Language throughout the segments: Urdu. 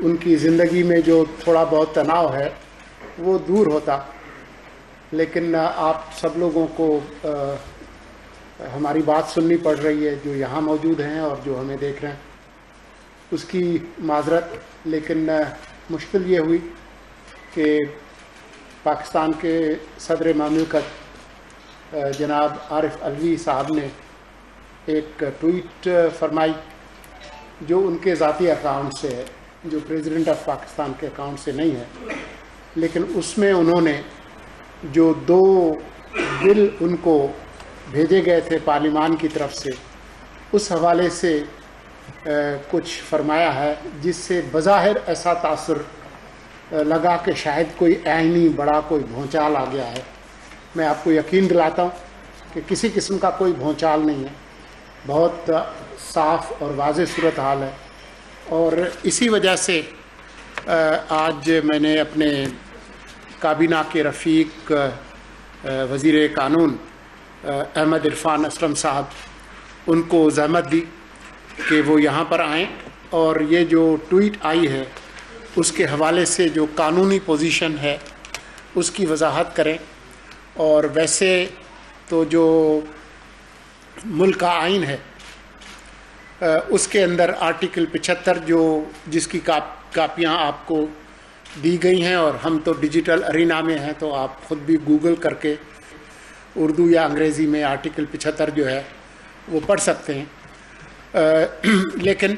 ان کی زندگی میں جو تھوڑا بہت تناؤ ہے وہ دور ہوتا، لیکن آپ سب لوگوں کو ہماری بات سننی پڑ رہی ہے جو یہاں موجود ہیں اور جو ہمیں دیکھ رہے ہیں، اس کی معذرت۔ لیکن مشکل یہ ہوئی کہ پاکستان کے صدر مملکت جناب عارف علوی صاحب نے ایک ٹویٹ فرمائی جو ان کے ذاتی اکاؤنٹ سے ہے، جو پریزیڈنٹ آف پاکستان کے اکاؤنٹ سے نہیں ہے، لیکن اس میں انہوں نے جو 2 بل ان کو بھیجے گئے تھے پارلیمان کی طرف سے، اس حوالے سے کچھ فرمایا ہے، جس سے بظاہر ایسا تاثر لگا کہ شاید کوئی عینی بڑا کوئی بھونچال آ گیا ہے۔ میں آپ کو یقین دلاتا ہوں کہ کسی قسم کا کوئی بھونچال نہیں ہے، بہت صاف اور واضح صورتحال ہے۔ اور اسی وجہ سے آج میں نے اپنے کابینہ کے رفیق وزیر قانون احمد عرفان اسلم صاحب ان کو زحمت دی کہ وہ یہاں پر آئیں اور یہ جو ٹویٹ آئی ہے اس کے حوالے سے جو قانونی پوزیشن ہے اس کی وضاحت کریں۔ اور ویسے تو جو ملک کا آئین ہے اس کے اندر آرٹیکل 75 جس کی کاپیاں آپ کو دی گئی ہیں، اور ہم تو ڈیجیٹل ارینا میں ہیں تو آپ خود بھی گوگل کر کے اردو یا انگریزی میں آرٹیکل 75 جو ہے وہ پڑھ سکتے ہیں۔ لیکن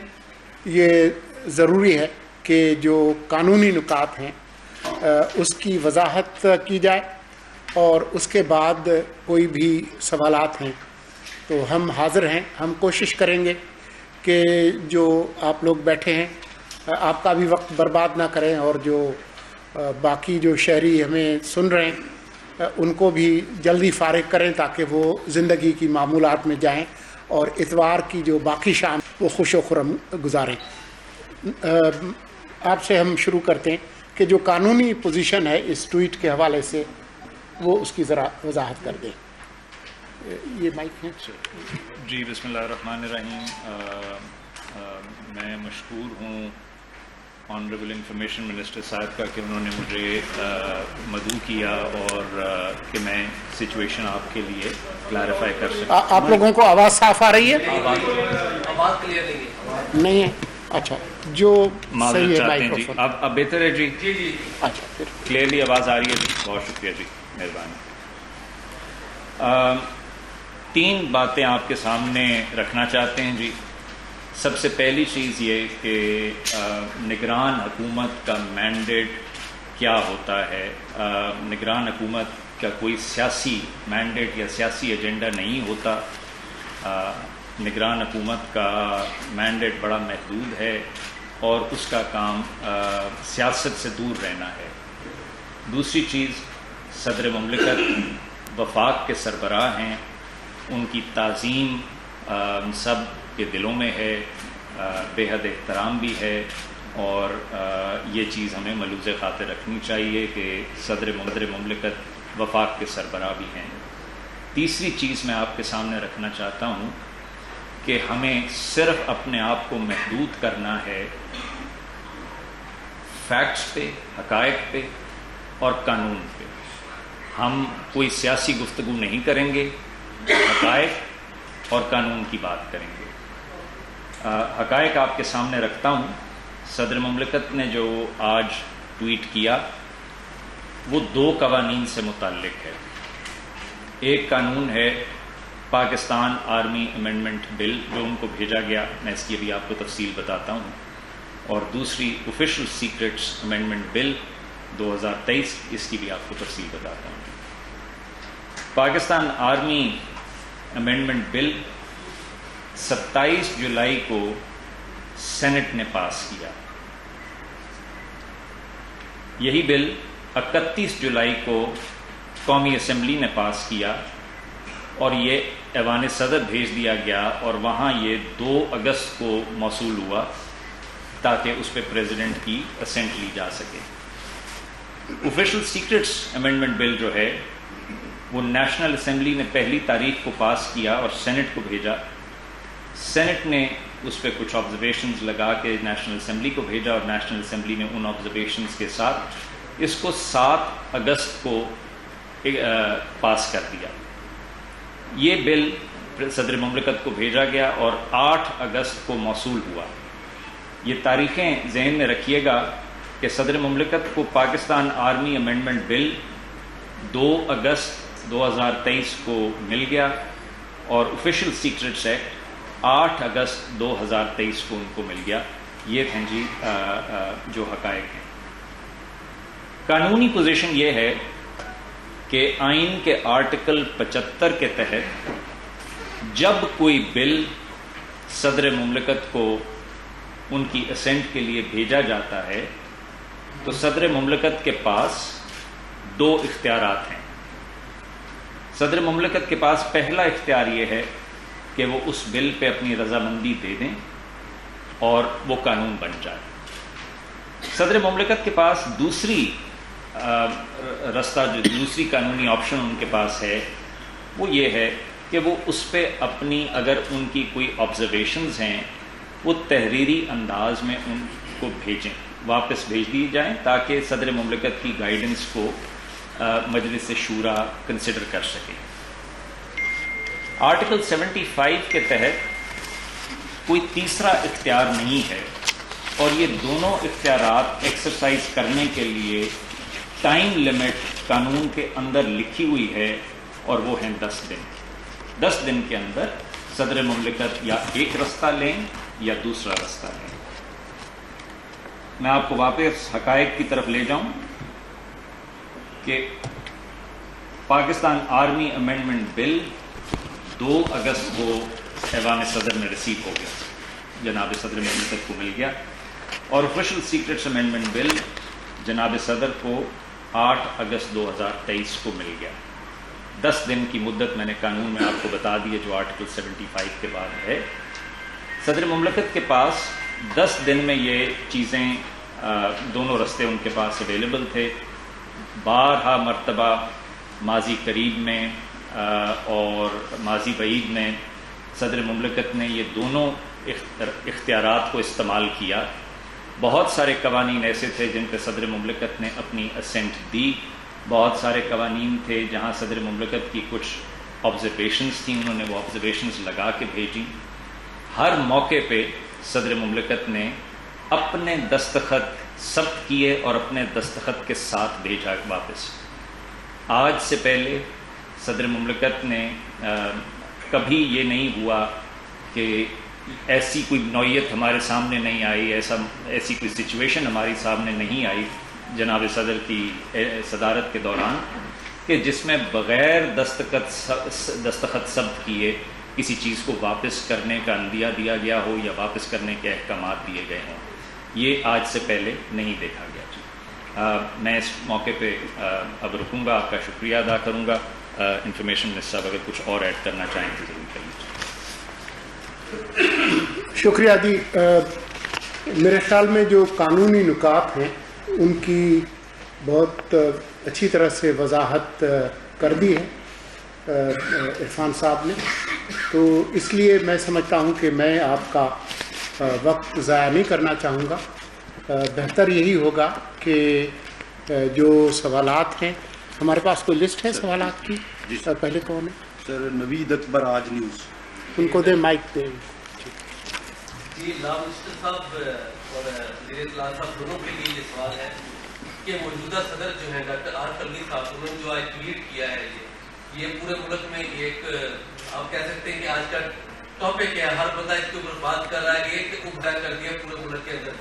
یہ ضروری ہے کہ جو قانونی نکات ہیں اس کی وضاحت کی جائے، اور اس کے بعد کوئی بھی سوالات ہیں تو ہم حاضر ہیں۔ ہم کوشش کریں گے کہ جو آپ لوگ بیٹھے ہیں آپ کا بھی وقت برباد نہ کریں، اور جو باقی جو شہری ہمیں سن رہے ہیں ان کو بھی جلدی فارغ کریں تاکہ وہ زندگی کی معمولات میں جائیں اور اتوار کی جو باقی شام وہ خوش و خرم گزاریں۔ آپ سے ہم شروع کرتے ہیں کہ جو قانونی پوزیشن ہے اس ٹویٹ کے حوالے سے وہ اس کی ذرا وضاحت کر دیں۔ یہ مائک ہے جی، بسم اللہ الرحمن الرحیم۔ میں مشکور ہوں آنریبل انفارمیشن منسٹر صاحب کا کہ انہوں نے مجھے مدعو کیا اور کہ میں سچویشن آپ کے لیے کلیریفائی کر سکوں۔ آپ لوگوں کو آواز صاف آ رہی ہے؟ آواز کلیئر نہیں ہے؟ اچھا، جو معذرت چاہتے ہیں جی، اب بہتر ہے جی؟ جی اچھا، پھر کلیئرلی آواز آ رہی ہے جی، بہت شکریہ جی، مہربانی۔ 3 باتیں آپ کے سامنے رکھنا چاہتے ہیں جی۔ سب سے پہلی چیز یہ کہ نگران حکومت کا مینڈیٹ کیا ہوتا ہے۔ نگران حکومت کا کوئی سیاسی مینڈیٹ یا سیاسی ایجنڈا نہیں ہوتا۔ نگران حکومت کا مینڈیٹ بڑا محدود ہے اور اس کا کام سیاست سے دور رہنا ہے۔ دوسری چیز، صدر مملکت وفاق کے سربراہ ہیں، ان کی تعظیم سب کے دلوں میں ہے، بے حد احترام بھی ہے، اور یہ چیز ہمیں ملوث خاطر رکھنی چاہیے کہ صدر مملکت وفاق کے سربراہ بھی ہیں۔ تیسری چیز میں آپ کے سامنے رکھنا چاہتا ہوں کہ ہمیں صرف اپنے آپ کو محدود کرنا ہے فیکٹس پہ، حقائق پہ اور قانون پہ۔ ہم کوئی سیاسی گفتگو نہیں کریں گے، حقائق اور قانون کی بات کریں گے۔ حقائق آپ کے سامنے رکھتا ہوں۔ صدر مملکت نے جو آج ٹویٹ کیا وہ 2 قوانین سے متعلق ہے۔ ایک قانون ہے پاکستان آرمی امینڈمنٹ بل جو ان کو بھیجا گیا، میں اس کی ابھی آپ کو تفصیل بتاتا ہوں، اور دوسری آفیشل سیکرٹس امینڈمنٹ بل 2023، اس کی بھی آپ کو تفصیل بتاتا ہوں۔ پاکستان آرمی امینڈمنٹ بل 27 جولائی کو سینٹ نے پاس کیا۔ یہی بل 31 جولائی کو قومی اسمبلی نے پاس کیا اور یہ ایوان صدر بھیج دیا گیا، اور وہاں یہ 2 اگست کو موصول ہوا تاکہ اس پہ پریزیڈنٹ کی اسینٹ لی جا سکے۔ آفیشل سیکرٹس امینڈمنٹ بل جو ہے وہ نیشنل اسمبلی نے 1 تاریخ کو پاس کیا اور سینٹ کو بھیجا۔ سینٹ نے اس پہ کچھ آبزرویشنز لگا کے نیشنل اسمبلی کو بھیجا، اور نیشنل اسمبلی نے ان آبزرویشنز کے ساتھ اس کو 7 اگست کو پاس کر دیا۔ یہ بل صدر مملکت کو بھیجا گیا اور 8 اگست کو موصول ہوا۔ یہ تاریخیں ذہن میں رکھیے گا کہ صدر مملکت کو پاکستان آرمی امینڈمنٹ بل 2 اگست 2023 کو مل گیا، اور آفیشیل سیکرٹس ایکٹ 8 اگست 2023 کو ان کو مل گیا۔ یہ ہیں جی جو حقائق ہیں۔ قانونی پوزیشن یہ ہے کہ آئین کے آرٹیکل 75 کے تحت جب کوئی بل صدر مملکت کو ان کی اسینٹ کے لیے بھیجا جاتا ہے تو صدر مملکت کے پاس 2 اختیارات ہیں۔ صدر مملکت کے پاس پہلا اختیار یہ ہے کہ وہ اس بل پہ اپنی رضامندی دے دیں اور وہ قانون بن جائے۔ صدر مملکت کے پاس دوسری رستہ، جو دوسری قانونی آپشن ان کے پاس ہے، وہ یہ ہے کہ وہ اس پہ اپنی، اگر ان کی کوئی آبزرویشنز ہیں، وہ تحریری انداز میں ان کو بھیجیں، واپس بھیج دی جائیں، تاکہ صدر مملکت کی گائیڈنس کو مجلس شورا کنسیڈر کر سکے۔ آرٹیکل 75 کے تحت کوئی تیسرا اختیار نہیں ہے، اور یہ دونوں اختیارات ایکسرسائز کرنے کے لیے ٹائم لمٹ قانون کے اندر لکھی ہوئی ہے، اور وہ ہیں 10 دن۔ 10 دن کے اندر صدر مملکت یا ایک رستہ لیں یا دوسرا رستہ لیں۔ میں آپ کو واپس حقائق کی طرف لے جاؤں کہ پاکستان آرمی امینڈمنٹ بل 2 اگست کو ایوان صدر میں رسیو ہو گیا، جناب صدر مملکت کو مل گیا، اور آفیشیل سیکرٹس امینڈمنٹ بل جناب صدر کو 8 اگست 2023 کو مل گیا۔ 10 دن کی مدت میں نے قانون میں آپ کو بتا دی ہے جو آرٹیکل 75 کے بعد ہے۔ صدر مملکت کے پاس 10 دن میں یہ چیزیں، دونوں رستے ان کے پاس اویلیبل تھے۔ بارہا مرتبہ ماضی قریب میں اور ماضی بعید میں صدر مملکت نے یہ دونوں اختیارات کو استعمال کیا۔ بہت سارے قوانین ایسے تھے جن پہ صدر مملکت نے اپنی اسینٹ دی، بہت سارے قوانین تھے جہاں صدر مملکت کی کچھ آبزرویشنز تھیں، انہوں نے وہ آبزرویشنز لگا کے بھیجیں۔ ہر موقع پہ صدر مملکت نے اپنے دستخط ثبت کیے اور اپنے دستخط کے ساتھ بھیجا واپس۔ آج سے پہلے صدر مملکت نے کبھی یہ نہیں ہوا کہ ایسی کوئی نوعیت ہمارے سامنے نہیں آئی، ایسی کوئی سچویشن ہماری سامنے نہیں آئی جناب صدر کی صدارت کے دوران کہ جس میں بغیر دستخط ثبت کیے کسی چیز کو واپس کرنے کا عندیہ دیا گیا ہو یا واپس کرنے کے احکامات دیے گئے ہوں۔ یہ آج سے پہلے نہیں دیکھا گیا جی۔ میں اس موقع پہ اب رکوں گا، آپ کا شکریہ ادا کروں گا۔ انفارمیشن مس صاحب اگر کچھ اور ایڈ کرنا چاہیں تو ضرور کریے۔ شکریہ جی۔ میرے خیال میں جو قانونی نکات ہیں ان کی بہت اچھی طرح سے وضاحت کر دی ہے عرفان صاحب نے، تو اس لیے میں سمجھتا ہوں کہ میں آپ کا وقت ضائع نہیں کرنا چاہوں گا۔ بہتر یہی ہوگا کہ جو سوالات ہیں، ہمارے پاس کوئی لسٹ ہے سوالات کی؟ جی پہلے کون ہے؟ سر نوید اکبر، آج نیوز۔ ان کو دیں، مائک دیں۔ جی، نام مسٹر صاحب اور وزیر اطلاع صاحب دونوں کے لیے یہ سوال ہے کہ موجودہ صدر جو ہیں ڈاکٹر آر کلبی صاحب، انہوں نے جو آج ٹویٹ کیا ہے، یہ پورے ملک میں ایک آپ کہہ سکتے ہیں کہ آج کا ٹاپک ہے، ہر بندہ اس کے اوپر بات کر رہا ہے کہ ابھرا کر دیا پورے ملک کے اندر۔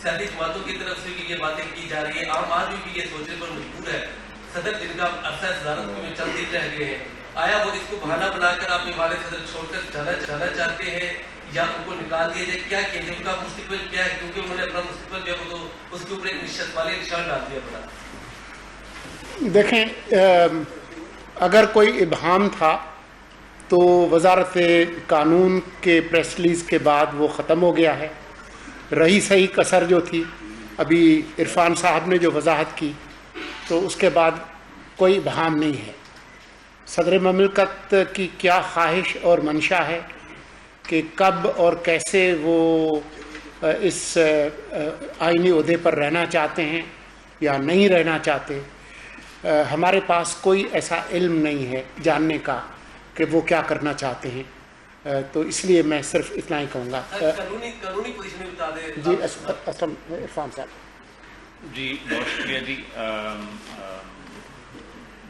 سیاسی جماعتوں کی طرف سے بھی یہ باتیں کی جا رہی ہے، عام آدمی بھی یہ سوچنے پر مجبور ہے۔ صدر جن کا عرصہ صدارت میں چند دن رہ گئے ہیں، آیا وہ اس کو بہانہ بنا کر اپنے والد صدر چھوڑ کر جانا چاہتے ہیں یا ان کو نکال دیا جائے؟ کیا کہ ان کا مستقبل کیا ہے؟ کیونکہ انہوں نے اپنا مستقبل جو ہے وہ تو اس کے اوپر ایک والے نشان ڈال دیا بڑا۔ دیکھیں، اگر کوئی ابہام تھا تو وزارت قانون کے پریس ریلیز کے بعد وہ ختم ہو گیا ہے۔ رہی صحیح کسر جو تھی، ابھی عرفان صاحب نے جو وضاحت کی، تو اس کے بعد کوئی ابہام نہیں ہے۔ صدر مملکت کی کیا خواہش اور منشا ہے کہ کب اور کیسے وہ اس آئینی عہدے پر رہنا چاہتے ہیں یا نہیں رہنا چاہتے. ہمارے پاس کوئی ایسا علم نہیں ہے جاننے کا کہ وہ کیا کرنا چاہتے ہیں. تو اس لیے میں صرف اتنا ہی کہوں گا. قانونی پوزیشن بتا دیں. جی اسلم عرفان صاحب. جی بہت شکریہ جی.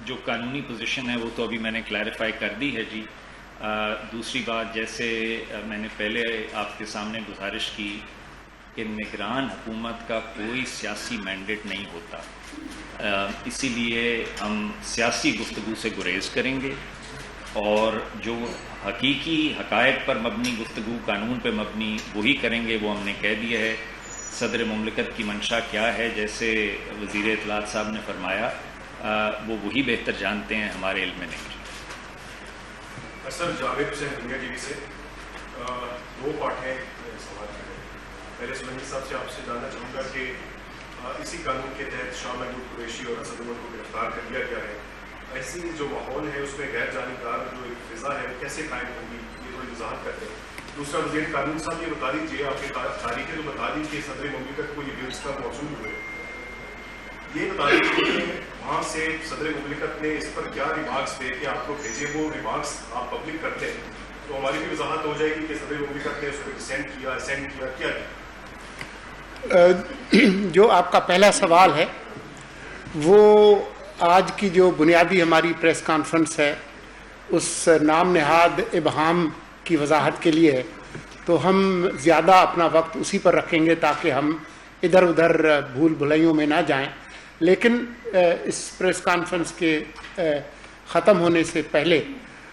جو قانونی پوزیشن ہے وہ تو ابھی میں نے کلیریفائی کر دی ہے جی. دوسری بات، جیسے میں نے پہلے آپ کے سامنے گزارش کی کہ نگران حکومت کا کوئی سیاسی مینڈیٹ نہیں ہوتا، اسی لیے ہم سیاسی گفتگو سے گریز کریں گے اور جو حقیقی حقائق پر مبنی گفتگو، قانون پہ مبنی، وہی کریں گے. وہ ہم نے کہہ دیا ہے. صدر مملکت کی منشا کیا ہے، جیسے وزیر اطلاعات صاحب نے فرمایا، وہ وہی بہتر جانتے ہیں، ہمارے علم میں نہیں. سر جاوید حسین دنیا ٹی وی سے. دو پارٹ ہیں سوال کے. پہلے سلنگی صاحب سے آپ سے جاننا چاہوں گا کہ اسی قانون کے تحت شاہ محمود قریشی اور اسد عمر کو گرفتار کر لیا گیا ہے. ایسی جو ماحول ہے اس میں غیر جانبدار جو ایک فضا ہے وہ کیسے قائم ہوگی، یہ تھوڑی وضاحت کرتے ہیں. دوسرا، وزیر قانون صاحب یہ بتا دیجیے، آپ کی تاریخ ہے تو بتا دیجیے کہ صدر مملکت کو یہ بلز کب موصول ہوئے. یہ بتا دیجیے کہ وہاں سے صدر مملکت نے اس پر کیا ریمارکس تھے کہ آپ کو بھیجے، وہ ریمارکس آپ پبلک کرتے ہیں تو ہماری بھی وضاحت ہو جائے گی کہ صدر مملکت نے اس کو سینڈ کیا کیا. جو آپ کا پہلا سوال ہے وہ آج کی جو بنیادی ہماری پریس کانفرنس ہے اس نام نہاد ابہام کی وضاحت کے لیے ہے. تو ہم زیادہ اپنا وقت اسی پر رکھیں گے تاکہ ہم ادھر ادھر بھول بھلائیوں میں نہ جائیں. لیکن اس پریس کانفرنس کے ختم ہونے سے پہلے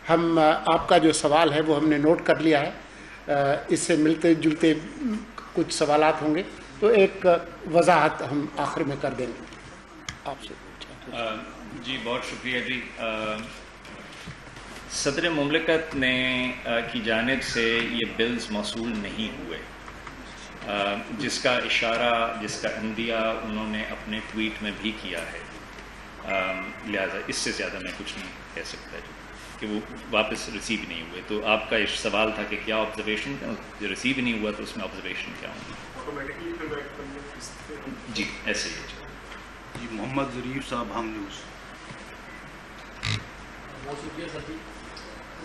ہم آپ کا جو سوال ہے وہ ہم نے نوٹ کر لیا ہے. اس سے ملتے جلتے کچھ سوالات ہوں گے تو ایک وضاحت ہم آخر میں کر دیں گے آپ سے. جی بہت شکریہ جی. صدر مملکت نے کی جانب سے یہ بلز موصول نہیں ہوئے، جس کا اشارہ، جس کا عندیہ انہوں نے اپنے ٹویٹ میں بھی کیا ہے. لہذا اس سے زیادہ میں کچھ نہیں کہہ سکتا جی کہ وہ واپس ریسیو نہیں ہوئے. تو آپ کا سوال تھا کہ کیا آبزرویشن، جو ریسیو نہیں ہوا تو اس میں آبزرویشن کیا ہوں جی ایسے ہی جی. محمد ظریف صاحب، ہم نیوز. بہت شکریہ سر جی.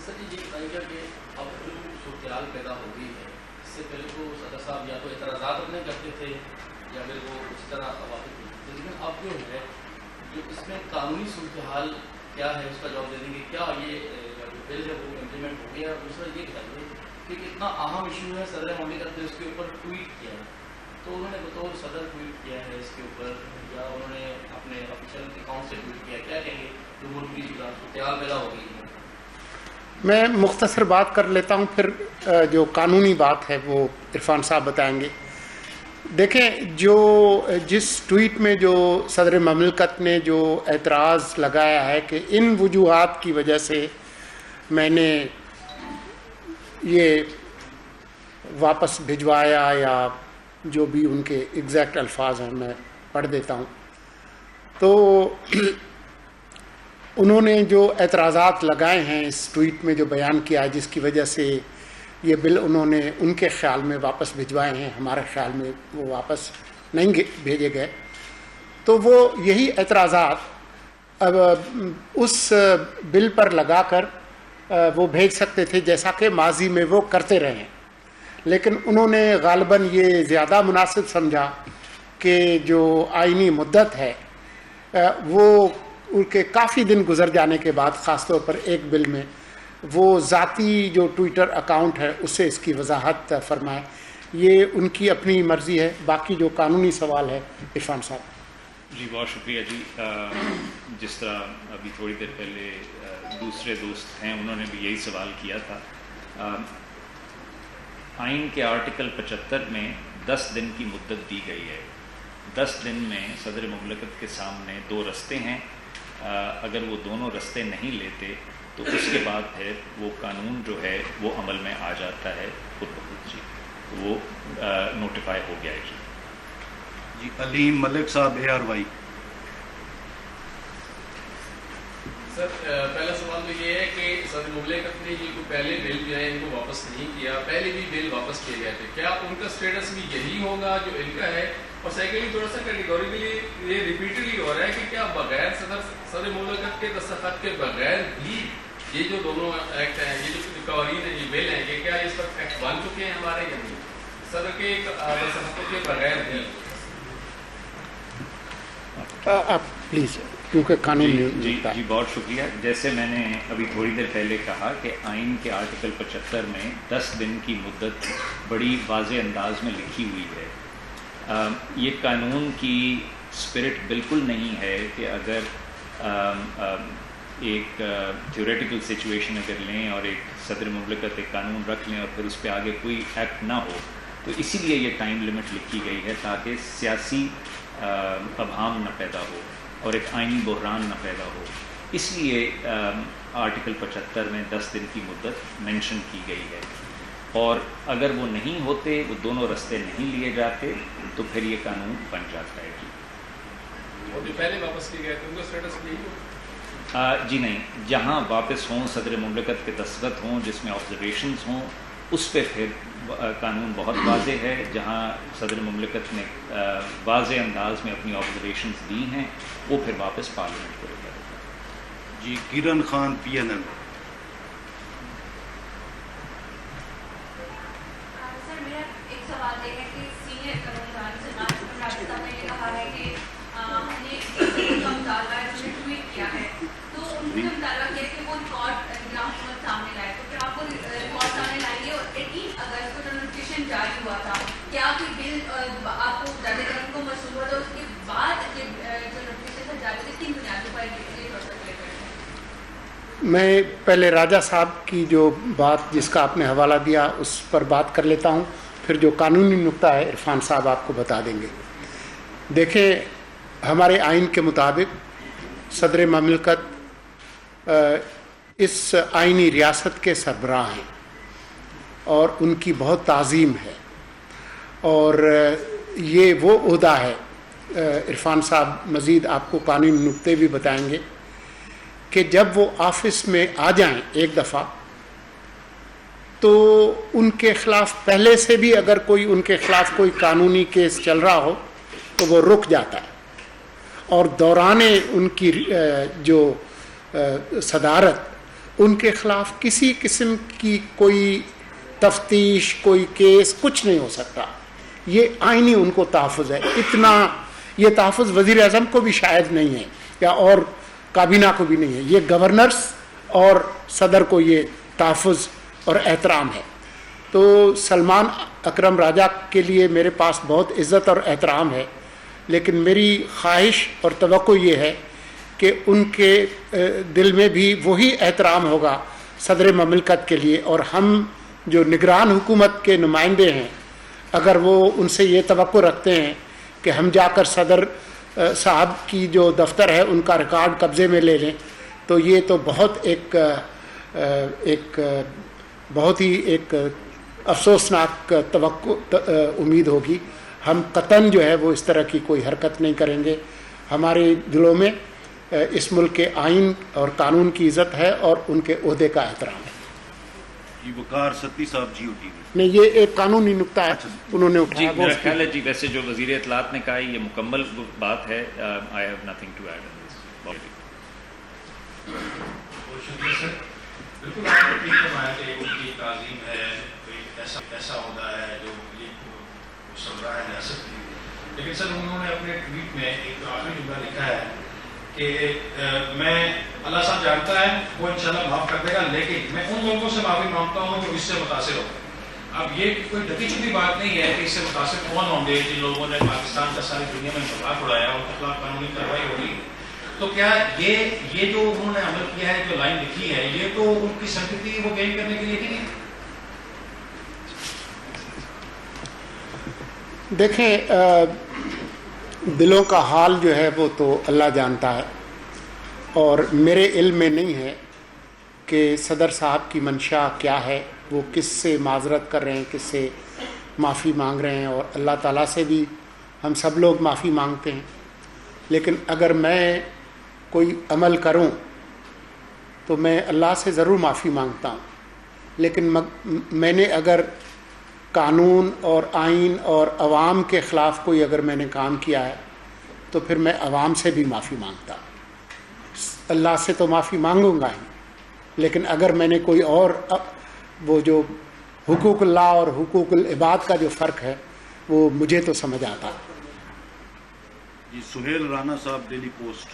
سر جی یہ بتائیے گا کہ اب جو صورتحال پیدا ہو گئی ہے، اس سے پہلے تو صدر صاحب یا تو اعتراضات اپنے کرتے تھے یا پھر وہ اس طرح واقف ہوتے تھے، لیکن اب جو ہے جو اس میں قانونی صورتحال کیا ہے اس کا جواب دے دیں گے. کیا یہ جو بل ہے وہ امپلیمنٹ ہو گیا؟ دوسرا یہ بتائیے کہ اتنا اہم ایشو ہے، صدر مملکت نے اس کے اوپر ٹویٹ کیا ہے، تو انہوں نے بطور صدر ٹویٹ کیا ہے اس کے اوپر یا انہوں نے اپنے آفیشیل اکاؤنٹ سے ٹویٹ کیا، کیا کہیں گے جو ملک کی صورتحال پیدا ہو گئی ہے؟ میں مختصر بات کر لیتا ہوں، پھر جو قانونی بات ہے وہ عرفان صاحب بتائیں گے. دیکھیں، جو جس ٹویٹ میں جو صدر مملکت نے جو اعتراض لگایا ہے کہ ان وجوہات کی وجہ سے میں نے یہ واپس بھجوایا، یا جو بھی ان کے ایگزیکٹ الفاظ ہیں میں پڑھ دیتا ہوں. تو انہوں نے جو اعتراضات لگائے ہیں اس ٹویٹ میں جو بیان کیا ہے، جس کی وجہ سے یہ بل انہوں نے ان کے خیال میں واپس بھجوائے ہیں، ہمارے خیال میں وہ واپس نہیں بھیجے گئے. تو وہ یہی اعتراضات اب اس بل پر لگا کر وہ بھیج سکتے تھے جیسا کہ ماضی میں وہ کرتے رہے ہیں. لیکن انہوں نے غالباً یہ زیادہ مناسب سمجھا کہ جو آئینی مدت ہے وہ ان کے کافی دن گزر جانے کے بعد، خاص طور پر ایک بل میں، وہ ذاتی جو ٹویٹر اکاؤنٹ ہے اس سے اس کی وضاحت فرمائے. یہ ان کی اپنی مرضی ہے. باقی جو قانونی سوال ہے عرفان صاحب. جی بہت شکریہ جی. جس طرح ابھی تھوڑی دیر پہلے دوسرے دوست ہیں انہوں نے بھی یہی سوال کیا تھا. آئین کے آرٹیکل 75 میں 10 دن کی مدت دی گئی ہے. 10 دن میں صدر مملکت کے سامنے 2 رستے ہیں. اگر وہ دونوں رستے نہیں لیتے تو اس کے بعد ہے وہ قانون جو ہے وہ عمل میں آ جاتا ہے خود بخود. جی وہ نوٹیفائی ہو گیا ہے. جی علیم ملک صاحب ARY. سر پہلا سوال تو یہ ہے کہ صدر مملکت نے یہ پہلے بل جو ہے ان کو واپس نہیں کیا، پہلے بھی بل واپس کیے گئے تھے، کیا ان کا اسٹیٹس بھی یہی ہوگا جو ان کا ہے؟ اور سیکنڈلی تھوڑا سا کیٹیگوریکلی یہ ریپیٹڈلی ہو رہا ہے کہ کیا بغیر صدر مملکت کے دستخط کے بغیر بھی یہ جو دونوں ایکٹ ہیں، یہ جو قوانین ہیں، یہ بل ہیں، یہ کیا اس وقت ایکٹ بن چکے ہیں ہمارے یا نہیں صدر کے دستخط کے بغیر بھی؟ آپ پلیز، کیونکہ قانون جی بہت شکریہ. جیسے میں نے ابھی تھوڑی دیر پہلے کہا کہ آئین کے آرٹیکل 75 میں 10 دن کی مدت بڑی واضح انداز میں لکھی ہوئی ہے. یہ قانون کی اسپرٹ بالکل نہیں ہے کہ اگر ایک تھیوریٹیکل سچویشن اگر لیں اور ایک صدر مملکت ایک قانون رکھ لیں اور پھر اس پہ آگے کوئی ایکٹ نہ ہو، تو اسی لیے یہ ٹائم لمٹ لکھی گئی ہے تاکہ سیاسی ابہام نہ پیدا ہو اور ایک آئینی بحران نہ پیدا ہو. اس لیے آرٹیکل 75 میں 10 دن کی مدت مینشن کی گئی ہے، اور اگر وہ نہیں ہوتے، وہ دونوں رستے نہیں لیے جاتے، تو پھر یہ قانون بن جاتا ہے. اور جو پہلے واپس کیے گئے تھے ان کا اسٹیٹس بھی یہی ہو؟ جی نہیں، جہاں واپس ہوں، صدر مملکت کے دستخط ہوں، جس میں آبزرویشنز ہوں، اس پہ پھر قانون بہت واضح ہے. جہاں صدر مملکت نے واضح انداز میں اپنی آبزرویشنز دی ہیں، وہ پھر واپس پارلیمنٹ کو لے جائے گا. جی کرن خان PNL. سر میرا ایک سوال یہ ہے کہ سینئر راجیہ سبھا نے کہا ہے کہ نے کا مطالبہ ہے، انہوں نے ٹویٹ کیا ہے، تو انہوں نے مطالبہ کیا کہ وہ ریکارڈ نظام حکومت سامنے لائے. تو پھر آپ وہ ریکارڈ سامنے لائیں گے؟ اور 18 اگست کو جو نوٹیفکیشن جاری ہوا تھا، کیا کوئی بل آپ کو زیادہ تر کو موصول ہوا تھا؟ اس کے بعد یہ جو نوٹیفکیشن جاری ہوئی کن بنیادوں پر یہ پروسیس لے کر؟ میں پہلے راجہ صاحب کی جو بات جس کا آپ نے حوالہ دیا اس پر بات کر لیتا ہوں، پھر جو قانونی نکتہ ہے عرفان صاحب آپ کو بتا دیں گے. دیکھیں، ہمارے آئین کے مطابق صدر مملکت اس آئینی ریاست کے سربراہ ہیں اور ان کی بہت تعظیم ہے، اور یہ وہ عہدہ ہے. عرفان صاحب مزید آپ کو قانونی نکتے بھی بتائیں گے کہ جب وہ آفس میں آ جائیں ایک دفعہ تو ان کے خلاف پہلے سے بھی اگر کوئی ان کے خلاف کوئی قانونی کیس چل رہا ہو تو وہ رک جاتا ہے، اور دوران ان کی جو صدارت ان کے خلاف کسی قسم کی کوئی تفتیش، کوئی کیس، کچھ نہیں ہو سکتا. یہ آئینی ان کو تحفظ ہے. اتنا یہ تحفظ وزیر اعظم کو بھی شاید نہیں ہے، یا اور کابینہ کو بھی نہیں ہے. یہ گورنرز اور صدر کو یہ تحفظ اور احترام ہے. تو سلمان اکرم راجہ کے لیے میرے پاس بہت عزت اور احترام ہے، لیکن میری خواہش اور توقع یہ ہے کہ ان کے دل میں بھی وہی احترام ہوگا صدر مملکت کے لیے، اور ہم جو نگران حکومت کے نمائندے ہیں اگر وہ ان سے یہ توقع رکھتے ہیں کہ ہم جا کر صدر صاحب کی جو دفتر ہے ان کا ریکارڈ قبضے میں لے لیں، تو یہ تو بہت ایک بہت ہی ایک افسوسناک توقع امید ہوگی. ہم قطعاً جو ہے وہ اس طرح کی کوئی حرکت نہیں کریں گے. ہمارے دلوں میں اس ملک کے آئین اور قانون کی عزت ہے اور ان کے عہدے کا احترام ہے. جی وقار ستی صاحب GOTV. نہیں، یہ ایک قانونی نکتہ ہے انہوں نے جی اٹھایا. میرا خیال ہے جی ویسے جو وزیر اطلاعات نے کہا ہے یہ مکمل بات ہے. I have nothing to add. شکریہ سر. بالکل آپ نے ٹھیک فرمایا کہ ان کی تعظیم ہے، ایسا عہدہ ہے جو سربراہ ہے ریاست کی. لیکن سر انہوں نے اپنے ٹویٹ میں ایک آخری جملہ لکھا ہے کہ میں اللہ صاحب جانتا ہے وہ انشاءاللہ معاف کر دے گا، لیکن میں ان لوگوں سے معافی مانگتا ہوں جو اس سے متاثر ہو. اب یہ کوئی ڈھکی چھپی بات نہیں ہے کہ اس سے متاثر کون ہوں گے جن لوگوں نے پاکستان کا ساری دنیا میں مذاق اڑایا، ان کے خلاف قانونی کارروائی ہوگی. تو کیا یہ جو انہوں نے عمل کیا ہے، جو لائن لکھی ہے، یہ تو ان کی سمپتی وہ گین کرنے کے لیے نہیں ہے؟ دیکھیں، دلوں کا حال جو ہے وہ تو اللہ جانتا ہے، اور میرے علم میں نہیں ہے کہ صدر صاحب کی منشا کیا ہے، وہ کس سے معذرت کر رہے ہیں، کس سے معافی مانگ رہے ہیں. اور اللہ تعالیٰ سے بھی ہم سب لوگ معافی مانگتے ہیں. لیکن اگر میں کوئی عمل کروں تو میں اللہ سے ضرور معافی مانگتا ہوں، لیکن میں نے اگر قانون اور آئین اور عوام کے خلاف کوئی اگر میں نے کام کیا ہے تو پھر میں عوام سے بھی معافی مانگتا ہوں. اللہ سے تو معافی مانگوں گا ہی، لیکن اگر میں نے کوئی اور وہ جو حقوق اللہ اور حقوق العباد کا جو فرق ہے وہ مجھے تو سمجھ آتا. جی سہیل رانا صاحب، ڈیلی پوسٹ.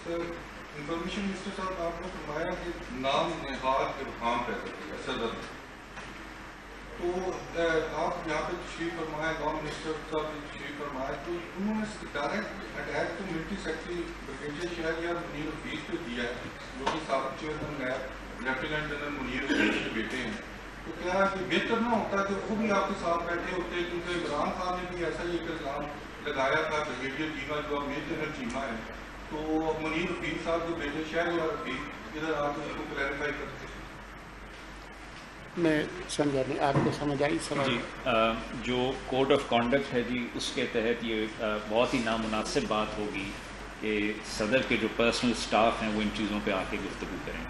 سر انفارمیشن منسٹر صاحب، آپ نے فرمایا کہ نام نہاد ابہام پیدا کیا صدر، تو آپ یہاں پہ تشریف فرمائے، لا منسٹر صاحب نے تشریف فرمائے، تو انہوں نے ڈائریکٹ اٹیک تو military secretary brigadier Shehryar Munir Hafeez پہ دیا ہے، جو کہ سابق chairman NAB lieutenant general Munir Hafeez کے بیٹے ہیں. تو کیا یہ بہتر نہ ہوتا کہ وہ بھی آپ کے ساتھ بیٹھے ہوتے، کیونکہ عمران خان نے بھی ایسا ہی ایک الزام لگایا تھا بریگیڈیئر چیمہ جو اب میجر جنرل چیمہ ہے، تو منیر حفیظ صاحب جو بیٹے شہریار حفیظ ادھر آپ اس کو کلیریفائی کرتے. میں سمجھا نہیں، آپ کو سمجھ آئی سوال؟ جی جو کوڈ آف کانڈکٹ ہے جی، اس کے تحت یہ بہت ہی نامناسب بات ہوگی کہ صدر کے جو پرسنل سٹاف ہیں وہ ان چیزوں پہ آ کے گفتگو کریں.